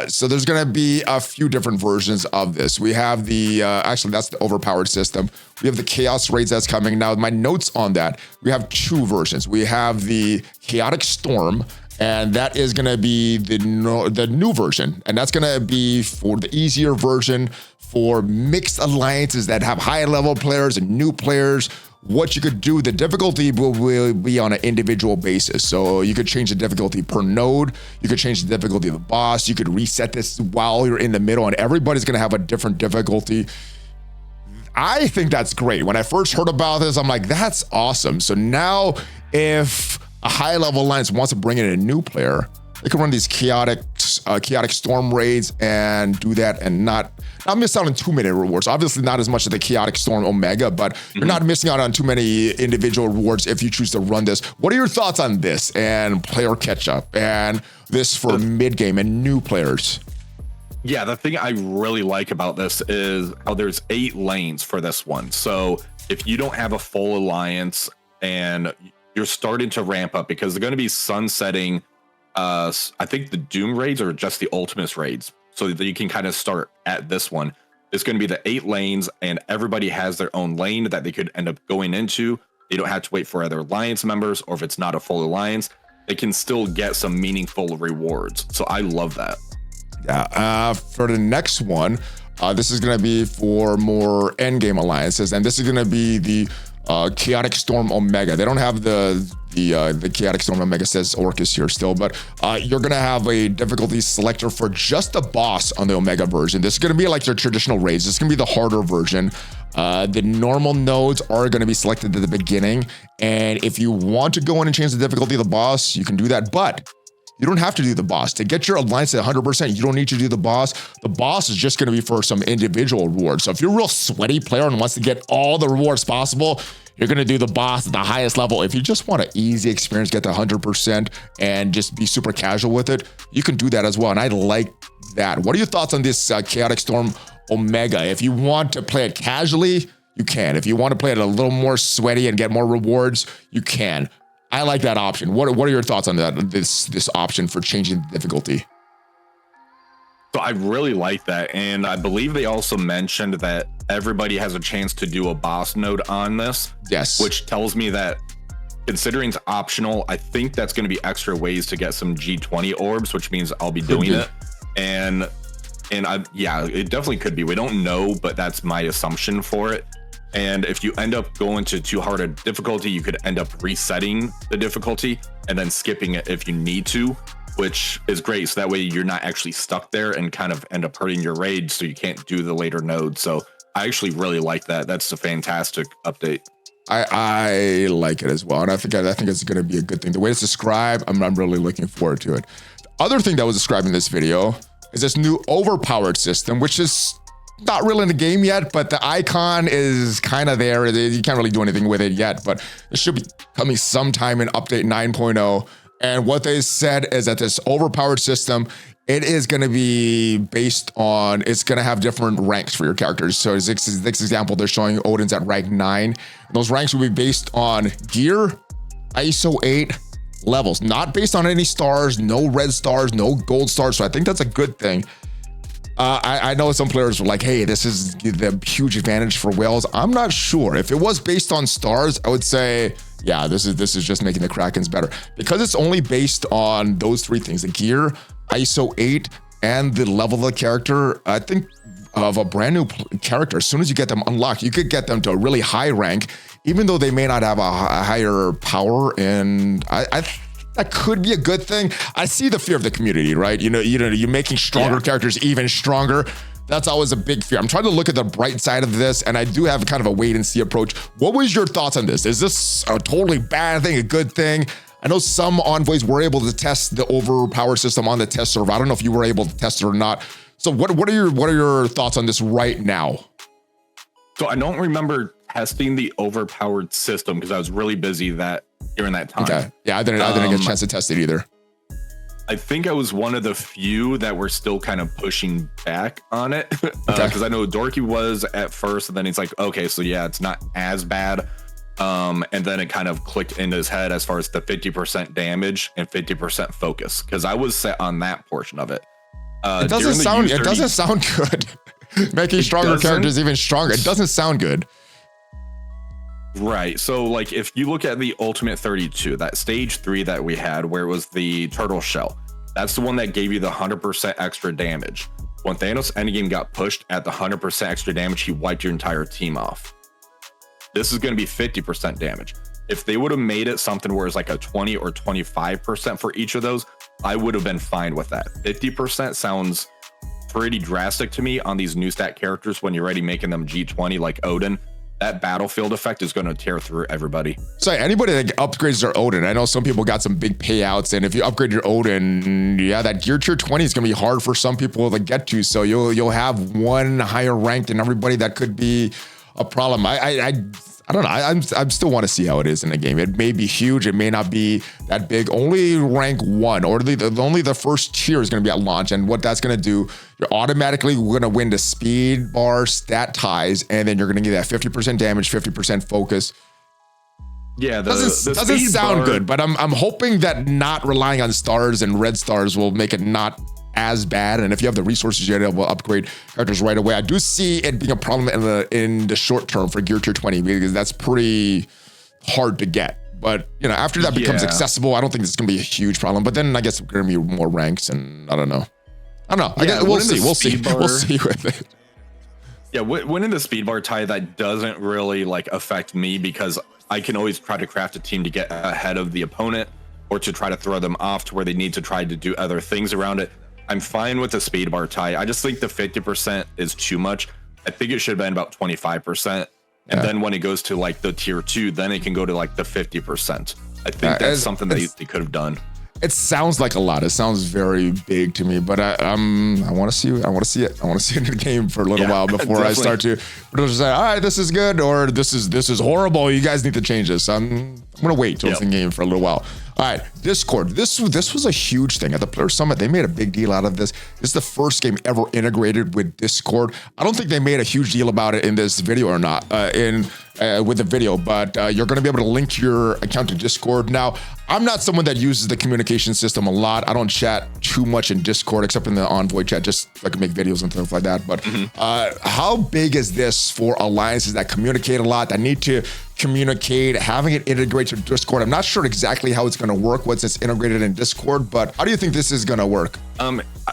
So there's going to be a few different versions of this. We have the, actually that's the overpowered system. We have the chaos raids that's coming. Now, my notes on that, we have 2 versions. We have the chaotic storm, and that is going to be the new version. And that's going to be for the easier version for mixed alliances that have high level players and new players. What you could do, the difficulty will be on an individual basis. So you could change the difficulty per node. You could change the difficulty of the boss. You could reset this while you're in the middle, and everybody's going to have a different difficulty. I think that's great. When I first heard about this, I'm like, that's awesome. So now if a high level alliance wants to bring in a new player, they can run these chaotic storm raids and do that and not miss out on too many rewards. Obviously not as much as the chaotic storm omega, but you're not missing out on too many individual rewards if you choose to run this. What are your thoughts on this and player catch up and this for mid game and new players? Yeah, the thing I really like about this is how there's 8 lanes for this one. So if you don't have a full alliance and you're starting to ramp up, because they're going to be sunsetting I think the Doom raids or just the Ultimates raids, so that you can kind of start at this one. It's going to be the 8 lanes, and everybody has their own lane that they could end up going into. They don't have to wait for other alliance members, or if it's not a full alliance, they can still get some meaningful rewards. So I love that. Yeah. For the next one, this is going to be for more end game alliances, and this is going to be the Chaotic Storm Omega. They don't have the Chaotic Storm Omega, says Orcus here still, but you're gonna have a difficulty selector for just the boss on the Omega version. This is gonna be like your traditional raids. This is gonna be the harder version. The normal nodes are gonna be selected at the beginning, and if you want to go in and change the difficulty of the boss, you can do that, but you don't have to do the boss. To get your alliance at 100%, you don't need to do the boss. The boss is just gonna be for some individual rewards. So if you're a real sweaty player and wants to get all the rewards possible, you're gonna do the boss at the highest level. If you just want an easy experience, get to 100% and just be super casual with it, you can do that as well. And I like that. What are your thoughts on this Chaotic Storm Omega? If you want to play it casually, you can. If you want to play it a little more sweaty and get more rewards, you can. I like that option. What are your thoughts on that? This option for changing the difficulty? So I really like that, and I believe they also mentioned that everybody has a chance to do a boss node on this. Yes, which tells me that considering it's optional, I think that's going to be extra ways to get some G20 orbs, which means I'll be doing it. And yeah, it definitely could be. We don't know, but that's my assumption for it. And if you end up going to too hard a difficulty, you could end up resetting the difficulty and then skipping it if you need to, which is great. So that way you're not actually stuck there and kind of end up hurting your raid, so you can't do the later node. So I actually really like that. That's a fantastic update. I like it as well, and I think it's going to be a good thing. The way it's described, I'm really looking forward to it. The other thing that was described in this video is this new overpowered system, which is not really in the game yet, but the icon is kind of there. You can't really do anything with it yet, but it should be coming sometime in update 9.0. And what they said is that this overpowered system, it is going to be based on, it's going to have different ranks for your characters. So this example, they're showing Odin's at rank 9. And those ranks will be based on gear, ISO 8, levels, not based on any stars, no red stars, no gold stars. So I think that's a good thing. I know some players were like, hey, this is the huge advantage for whales. I'm not sure. If it was based on stars, I would say, yeah, this is just making the Krakens better. Because it's only based on those 3 things, the gear, ISO 8, and the level of the character. I think of a brand new character, as soon as you get them unlocked, you could get them to a really high rank, even though they may not have a higher power. And that could be a good thing. I see the fear of the community, right? You're making stronger characters even stronger. That's always a big fear. I'm trying to look at the bright side of this, and I do have kind of a wait and see approach. What was your thoughts on this? Is this a totally bad thing, a good thing? I know some envoys were able to test the overpower system on the test server. I don't know if you were able to test it or not. So what are your thoughts on this right now? So I don't remember testing the overpowered system because I was really busy during that time. Okay. Yeah, I didn't get a chance to test it either. I think I was one of the few that were still kind of pushing back on it. Because I know Dorky was at first, and then he's like, okay, so yeah, it's not as bad. And then it kind of clicked into his head as far as the 50% damage and 50% focus. Because I was set on that portion of it. It doesn't sound good. Making stronger characters even stronger. It doesn't sound good. Right. So like if you look at the Ultimate 32, that stage 3 that we had where it was the turtle shell, that's the one that gave you the 100% extra damage. When Thanos Endgame got pushed at the 100% extra damage, he wiped your entire team off. This is going to be 50% damage. If they would have made it something where it's like a 20 or 25% for each of those, I would have been fine with that. 50% sounds pretty drastic to me on these new stat characters when you're already making them G20 like Odin. That battlefield effect is going to tear through everybody. So anybody that upgrades their Odin, I know some people got some big payouts, and if you upgrade your Odin, yeah, that gear tier 20 is going to be hard for some people to get to. So you'll have one higher ranked than everybody. That could be a problem. I don't know. I still want to see how it is in the game. It may be huge. It may not be that big. Only rank 1 or only the first tier is going to be at launch. And what that's going to do, you're automatically going to win the speed bar stat ties, and then you're going to get that 50% damage, 50% focus. Yeah, doesn't sound good, but I'm hoping that not relying on stars and red stars will make it not as bad. And if you have the resources, you're able to upgrade characters right away. I do see it being a problem in the short term for gear tier 20 because that's pretty hard to get. But after that becomes accessible, I don't think it's going to be a huge problem. But then I guess it's going to be more ranks, and I don't know. I guess we'll see. We'll see with it. Yeah, winning the speed bar tie, that doesn't really like affect me because I can always try to craft a team to get ahead of the opponent or to try to throw them off to where they need to try to do other things around it. I'm fine with the speed bar tie. I just think the 50% is too much. I think it should have been about 25%. And then when it goes to like the tier 2, then it can go to like the 50%. I think that's something that they could have done. It sounds like a lot. It sounds very big to me, but I want to see it. I want to see it. I want to see it in the game for a little while before I start to say, all right, this is good, or this is horrible. You guys need to change this. I'm gonna wait till it's in game for a little while. All right, Discord. This was a huge thing at the Player Summit. They made a big deal out of this. This is the first game ever integrated with Discord. I don't think they made a huge deal about it in this video or not, with the video, but you're going to be able to link your account to Discord. Now, I'm not someone that uses the communication system a lot. I don't chat too much in Discord, except in the Envoy chat, just so I can make videos and stuff like that. But how big is this for alliances that communicate a lot, that need to communicate, having it integrate to Discord? I'm not sure exactly how it's going to work once it's integrated in Discord, but how do you think this is going to work?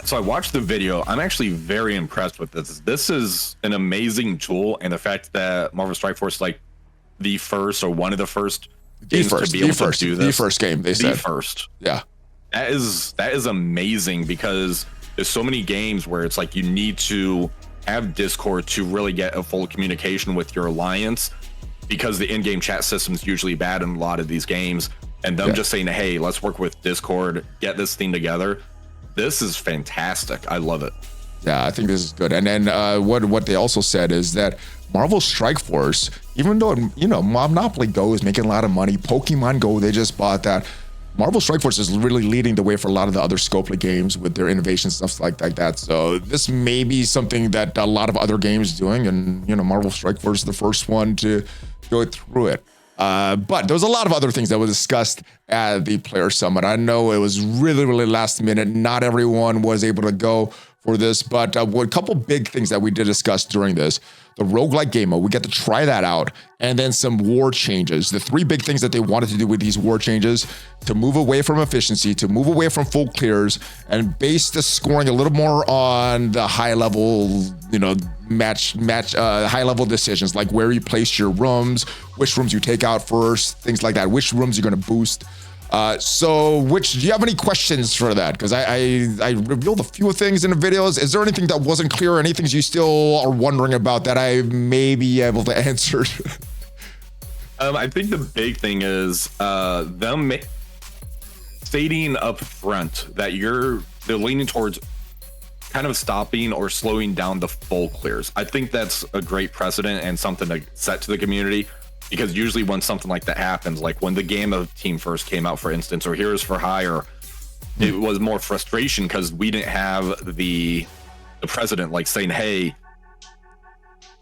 So I watched the video. I'm actually very impressed with this. This is an amazing tool, and the fact that Marvel Strike Force is like the first or one of the first games to be able to do this. The first game, they said. The first. Yeah. That is amazing because there's so many games where it's like you need to have Discord to really get a full communication with your alliance, because the in-game chat system is usually bad in a lot of these games, and them just saying, hey, let's work with Discord, get this thing together. This is fantastic. I love it. Yeah, I think this is good. And then what they also said is that Marvel Strike Force, even though, Monopoly Go is making a lot of money, Pokemon Go, they just bought that. Marvel Strike Force is really leading the way for a lot of the other Scopely games with their innovations, stuff like that. So this may be something that a lot of other games doing, and Marvel Strike Force is the first one to go through it. But there was a lot of other things that were discussed at the Player Summit. I know it was really, really last minute. Not everyone was able to go for this, but a couple big things that we did discuss during this. The roguelike game mode, we get to try that out, and then some war changes. The 3 big things that they wanted to do with these war changes: to move away from efficiency, to move away from full clears, and base the scoring a little more on the high level, high level decisions, like where you place your rooms, which rooms you take out first, things like that, which rooms you're going to boost. Do you have any questions for that? Because I revealed a few things in the videos. Is there anything that wasn't clear, or any things you still are wondering about that I may be able to answer? I think the big thing is them stating up front that they're leaning towards kind of stopping or slowing down the full clears. I think that's a great precedent and something to set to the community, because usually when something like that happens, like when the game of team first came out, for instance, or Heroes for Hire, it was more frustration because we didn't have the president like saying, hey,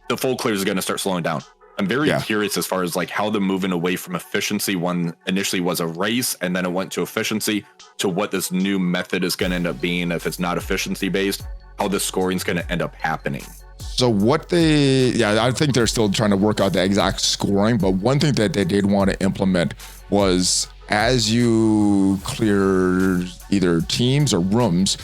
the full clears are going to start slowing down. I'm very curious as far as like how the moving away from efficiency, one initially was a race and then it went to efficiency, to what this new method is going to end up being. If it's not efficiency based, how the scoring is going to end up happening. So what I think they're still trying to work out the exact scoring, but one thing that they did want to implement was, as you clear either teams or rooms,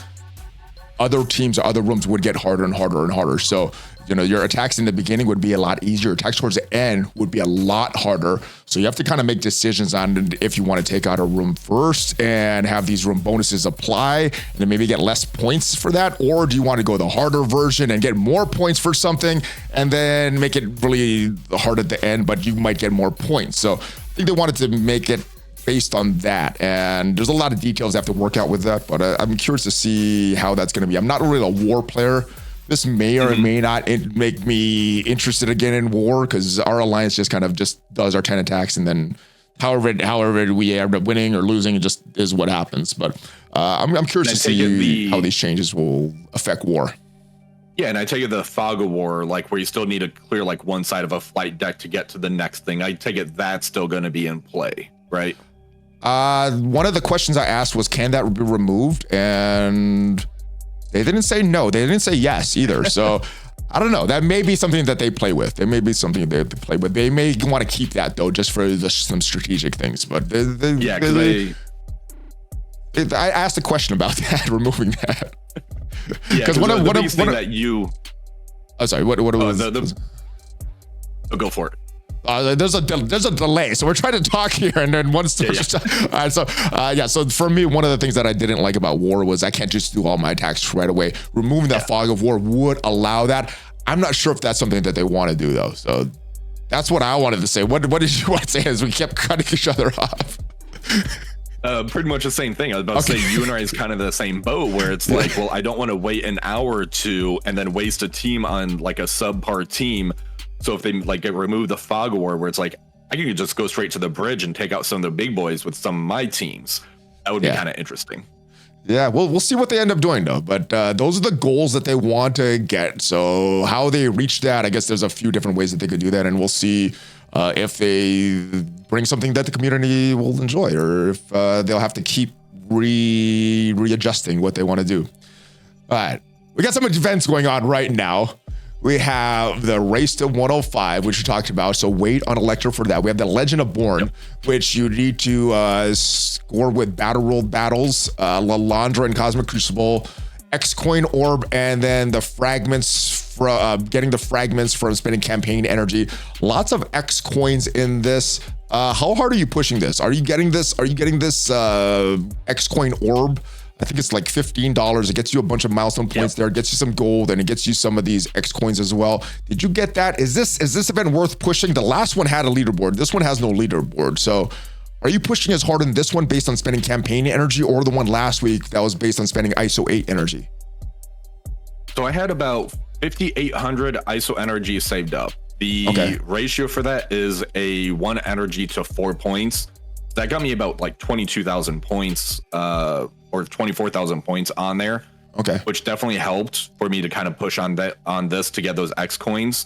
other teams or other rooms would get harder and harder and harder. So, you know, your attacks in the beginning would be a lot easier. Attacks towards the end would be a lot harder. So you have to kind of make decisions on if you want to take out a room first and have these room bonuses apply and then maybe get less points for that, or do you want to go the harder version and get more points for something and then make it really hard at the end, but you might get more points. So I think they wanted to make it based on that, and there's a lot of details they have to work out with that, but I'm curious to see how that's going to be. I'm not really a war player. This may or may not make me interested again in war, because our alliance just kind of does our 10 attacks, and then however we end up winning or losing, it just is what happens. But I'm curious to see how these changes will affect war. Yeah, and I take it the fog of war, like where you still need to clear like one side of a flight deck to get to the next thing. I take it that's still going to be in play, right? One of the questions I asked was, can that be removed? And they didn't say no. They didn't say yes either. So I don't know. That may be something that they play with. It may be something they play with. They may want to keep that though, just for some strategic things. But I asked a question about that, removing that. Because what that you. Oh, sorry. What was? Go for it. There's a delay, so we're trying to talk here, and then once so for me, one of the things that I didn't like about war was I can't just do all my attacks right away. Removing that fog of war would allow that. I'm not sure if that's something that they want to do though. So that's what I wanted to say. What did you want to say as we kept cutting each other off? Pretty much the same thing. I was about to say, you and I is kind of the same boat, where it's like, well, I don't want to wait an hour or two and then waste a team on like a subpar team. So if they like remove the fog of war, where it's like, I could just go straight to the bridge and take out some of the big boys with some of my teams. That would be kind of interesting. Yeah, we'll see what they end up doing though. But those are the goals that they want to get. So how they reach that, I guess there's a few different ways that they could do that, and we'll see if they bring something that the community will enjoy, or if they'll have to keep readjusting what they want to do. All right, we got some events going on right now. We have the Race to 105, which we talked about. So wait on Selector for that. We have the Legend of Born, which you need to score with Battleworld battles, Lalandra and Cosmic Crucible, X-Coin Orb, and then the fragments from getting the fragments from spending campaign energy. Lots of X-Coins in this. How hard are you pushing this? Are you getting this? Are you getting this X-Coin Orb? I think it's like $15. It gets you a bunch of milestone points there. It gets you some gold, and it gets you some of these X coins as well. Did you get that? Is this event worth pushing? The last one had a leaderboard. This one has no leaderboard. So are you pushing as hard in this one based on spending campaign energy, or the one last week that was based on spending ISO 8 energy? So I had about 5,800 ISO energy saved up. The ratio for that is a 1 energy to 4 points. That got me about like 22,000 points, or 24,000 points on there. Okay. Which definitely helped for me to kind of push on this to get those X coins.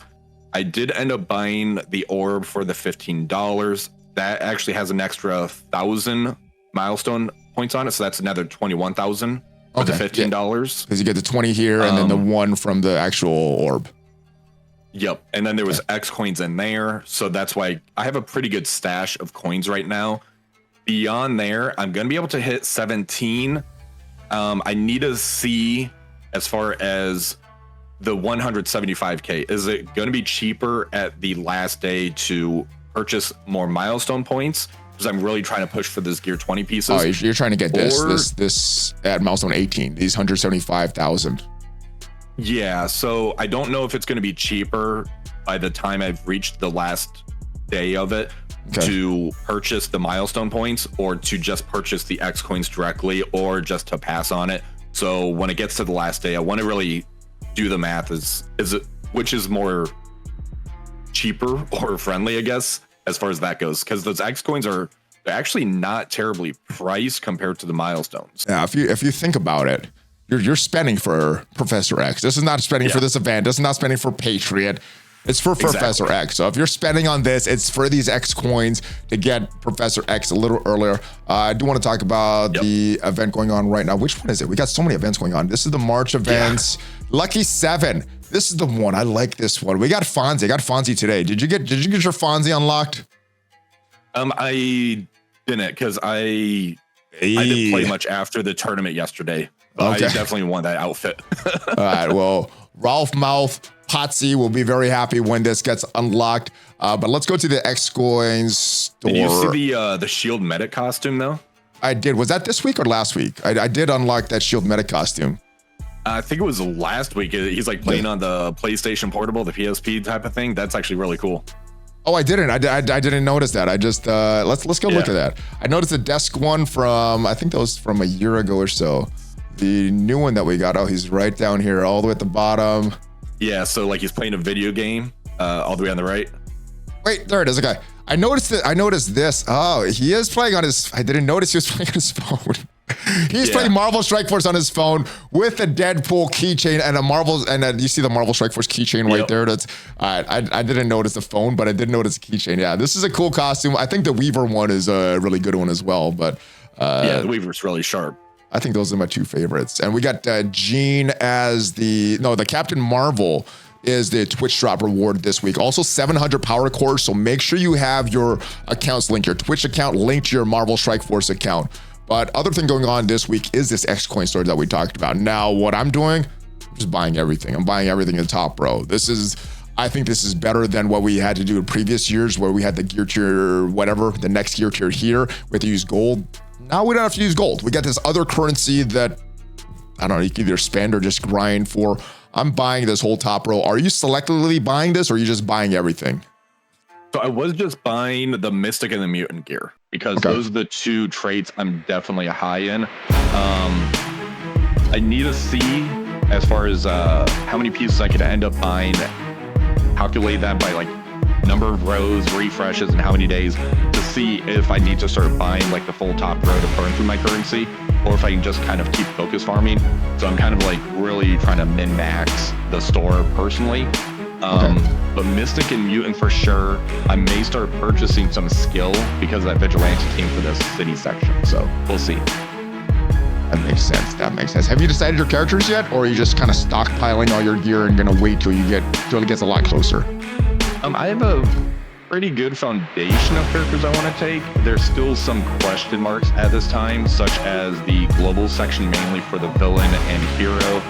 I did end up buying the orb for the $15. That actually has an extra 1,000 milestone points on it. So that's another 21,000 for the $15. Because you get the 20 here and then the 1 from the actual orb. Yep. And then there was X coins in there. So that's why I have a pretty good stash of coins right now. Beyond there, I'm going to be able to hit 17. I need to see, as far as the 175K, is it going to be cheaper at the last day to purchase more milestone points? Because I'm really trying to push for this gear 20 pieces. Oh, you're trying to get this at milestone 18, these 175,000. Yeah, so I don't know if it's going to be cheaper by the time I've reached the last day of it to purchase the milestone points, or to just purchase the X coins directly, or just to pass on it So when it gets to the last day, I want to really do the math which is more cheaper or friendly, I guess, as far as that goes, because those X coins they're actually not terribly priced compared to the milestones. Yeah, if you think about it, you're spending for Professor X. This is not spending for this event. This is not spending for Patriot. It's for Professor X. So if you're spending on this, it's for these X coins to get Professor X a little earlier. I do want to talk about the event going on right now. Which one is it? We got so many events going on. This is the March events. Lucky 7. This is the one. I like this one. We got Fonzie. I got Fonzie today. Did you get your Fonzie unlocked? I didn't, because I didn't play much after the tournament yesterday. But I definitely want that outfit. All right. Well, Ralph Mouth Potsy will be very happy when this gets unlocked. But let's go to the X coins store. Did you see the Shield Medic costume though? I did. Was that this week or last week? I did unlock that Shield Medic costume. I think it was last week. He's like playing on the PlayStation Portable, the PSP type of thing. That's actually really cool. Oh, I didn't. I didn't notice that. I just let's go look at that. I noticed the desk one from, I think that was from a year ago or so. The new one that we got. Oh, he's right down here, all the way at the bottom. Yeah, so like he's playing a video game, all the way on the right. Wait, there it is. Okay, I noticed it. I noticed this. Oh, he is playing on his. I didn't notice he was playing on his phone. He's playing Marvel Strike Force on his phone with a Deadpool keychain and a Marvel. And you see the Marvel Strike Force keychain right there. That's I didn't notice the phone, but I did notice the keychain. Yeah, this is a cool costume. I think the Weaver one is a really good one as well. But yeah, the Weaver's really sharp. I think those are my two favorites. And we got Jean as the Captain Marvel is the Twitch drop reward this week. Also 700 power cores. So make sure you have your accounts linked, your Twitch account linked to your Marvel Strike Force account. But other thing going on this week is this X coin store that we talked about. Now, what I'm doing, I'm just buying everything. I'm buying everything in top row. I think this is better than what we had to do in previous years where we had the gear tier, whatever, the next gear tier here. We had to use gold. Now we don't have to use gold. We got this other currency that, I don't know, you can either spend or just grind for. I'm buying this whole top row. Are you selectively buying this or are you just buying everything? So I was just buying the Mystic and the Mutant gear because those are the two traits I'm definitely a high in. I need to see as far as how many pieces I could end up buying, calculate that by like number of rows, refreshes, and how many days to see if I need to start buying like the full top row to burn through my currency or if I can just kind of keep focus farming. So I'm kind of like really trying to min-max the store personally. But Mystic and Mutant for sure. I may start purchasing some skill because of that Vigilante Team for this city section. So we'll see. That makes sense. That makes sense. Have you decided your characters yet, or are you just kind of stockpiling all your gear and gonna wait till it gets a lot closer? I have a pretty good foundation of characters I want to take. There's still some question marks at this time, such as the global section mainly for the villain and hero.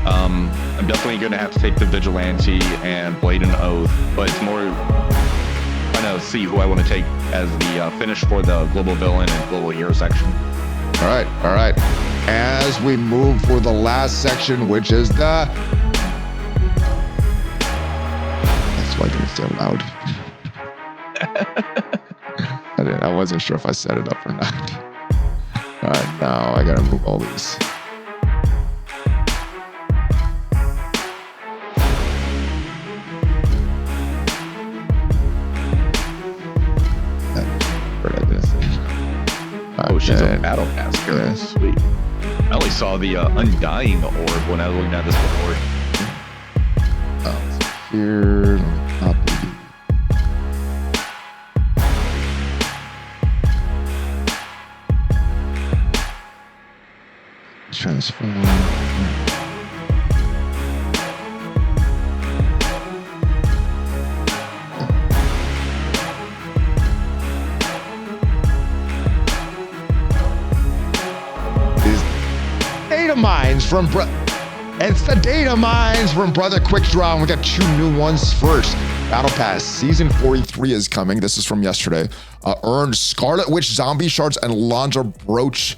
I'm definitely going to have to take the Vigilante and Blade and Oath, but it's more trying to see who I want to take as the finish for the global villain and global hero section. All right. As we move for the last section, which is the... That's why I didn't say loud. I wasn't sure if I set it up or not. All right, now I got to move all these. Oh, she's a battle pass girl. Yes. Sweet. I only saw the Undying orb when I was looking at this before. Here, copy. Transform. Mines from it's the data mines from Brother Quick Draw. And we got two new ones. First, Battle Pass Season 43 is coming. This is from yesterday. Earned Scarlet Witch Zombie Shards and Laundra Brooch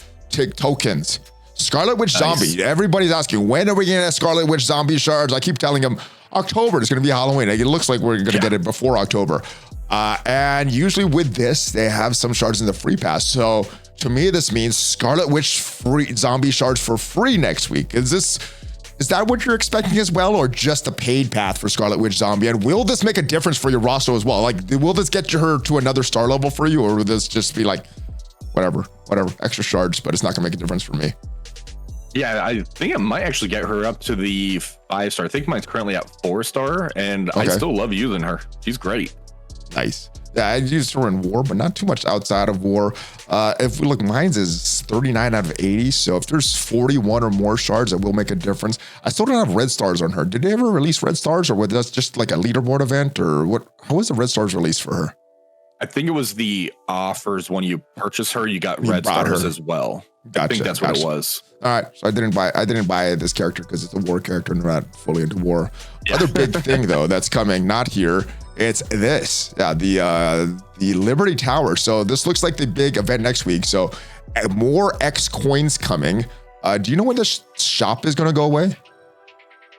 tokens. Scarlet Witch Zombie. Everybody's asking, when are we getting Scarlet Witch Zombie Shards? I keep telling them October. It's going to be Halloween. It looks like we're going to get it before October. And usually with this, they have some shards in the free pass. So to me, this means Scarlet Witch free zombie shards for free next week. Is that what you're expecting as well, or just a paid path for Scarlet Witch Zombie? And will this make a difference for your roster as well? Like, will this get her to another star level for you, or will this just be like, whatever, extra shards, but it's not gonna make a difference for me? Yeah, I think it might actually get her up to the 5-star. I think mine's currently at 4-star, and I still love using her. She's great. Nice. Yeah, I used her in war, but not too much outside of war. If we look, mine's is 39 out of 80. So if there's 41 or more shards, it will make a difference. I still don't have red stars on her. Did they ever release red stars, or was that just like a leaderboard event, or what? How was the red stars released for her? I think it was the offers when you purchase her, you got red stars as well. Gotcha, I think that's what it was. All right, so I didn't buy this character because it's a war character and not fully into war. Yeah. Other big thing though that's coming, not here. It's this, the Liberty Tower. So this looks like the big event next week. So more X coins coming. Do you know when this shop is going to go away?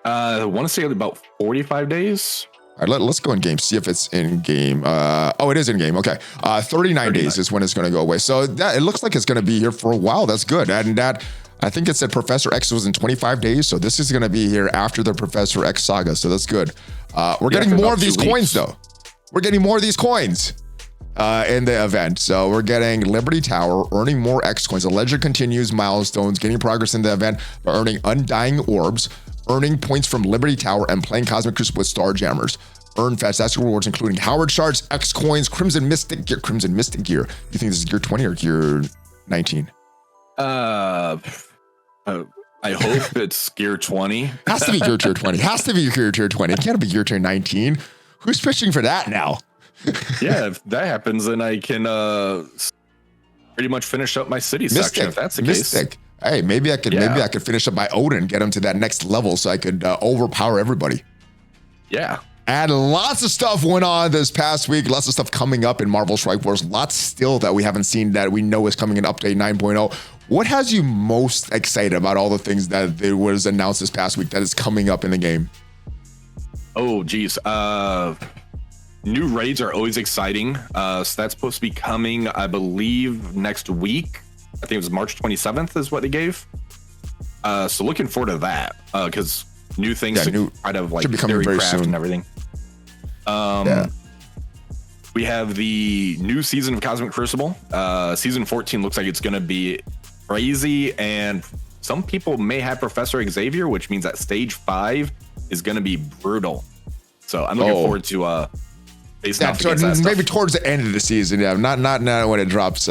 I want to say about 45 days. All right, let's go in game, see if it's in game. Oh, it is in game. Okay. 39 days is when it's going to go away. So it looks like it's going to be here for a while. That's good. And that, I think it said Professor X was in 25 days. So this is going to be here after the Professor X saga. So that's good. We're getting more of these coins though. We're getting more of these coins in the event. So we're getting Liberty Tower, earning more X coins. The legend continues, milestones, getting progress in the event, earning undying orbs, earning points from Liberty Tower, and playing Cosmic Crucible with Starjammers. Earn fantastic rewards, including Howard Shards, X coins, Crimson Mystic Gear. You think this is gear 20 or gear 19? I hope it's gear 20. Has to be gear tier 20. Has to be gear tier 20. It can't be gear tier 19. Who's pitching for that now? Yeah, if that happens, then I can pretty much finish up my city section. If that's the case. Hey, maybe I could finish up my Odin, get him to that next level so I could overpower everybody. Yeah. And lots of stuff went on this past week. Lots of stuff coming up in Marvel Strike Force. Lots still that we haven't seen that we know is coming in Update 9.0. What has you most excited about all the things that there was announced this past week that is coming up in the game? Oh, geez. New raids are always exciting. So that's supposed to be coming, I believe, next week. I think it was March 27th is what they gave. So looking forward to that because new things kind of like theory craft and everything. We have the new season of Cosmic Crucible. Season 14 looks like it's going to be crazy, and some people may have Professor Xavier, which means that stage 5 is going to be brutal. So I'm looking forward to facing off against that maybe stuff. towards the end of the season. Yeah, not when it drops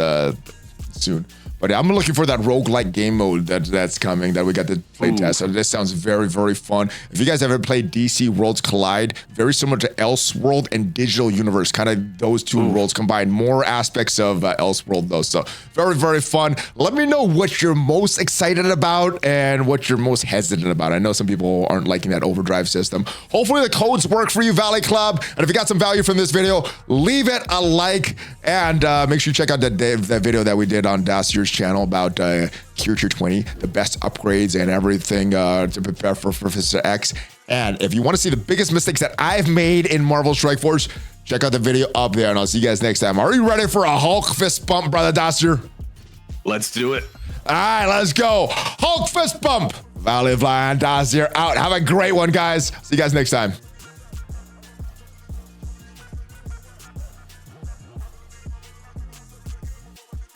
soon. But I'm looking for that roguelike game mode that's coming that we got to play test. So this sounds very, very fun. If you guys ever played DC Worlds Collide, very similar to Elseworld and Digital Universe, kind of those two worlds combined. More aspects of Elseworld though. So very, very fun. Let me know what you're most excited about and what you're most hesitant about. I know some people aren't liking that overdrive system. Hopefully the codes work for you, Valley Club. And if you got some value from this video, leave it a like and make sure you check out that video that we did on Dacier's channel about Gear Tier 20, the best upgrades and everything to prepare for Professor X. And if you want to see the biggest mistakes that I've made in Marvel Strike Force, check out the video up there, and I'll see you guys next time. Are you ready for a Hulk fist bump, brother Dacier? Let's do it. All right, let's go. Hulk fist bump. ValleyFlyin, Dacier out. Have a great one, guys. See you guys next time.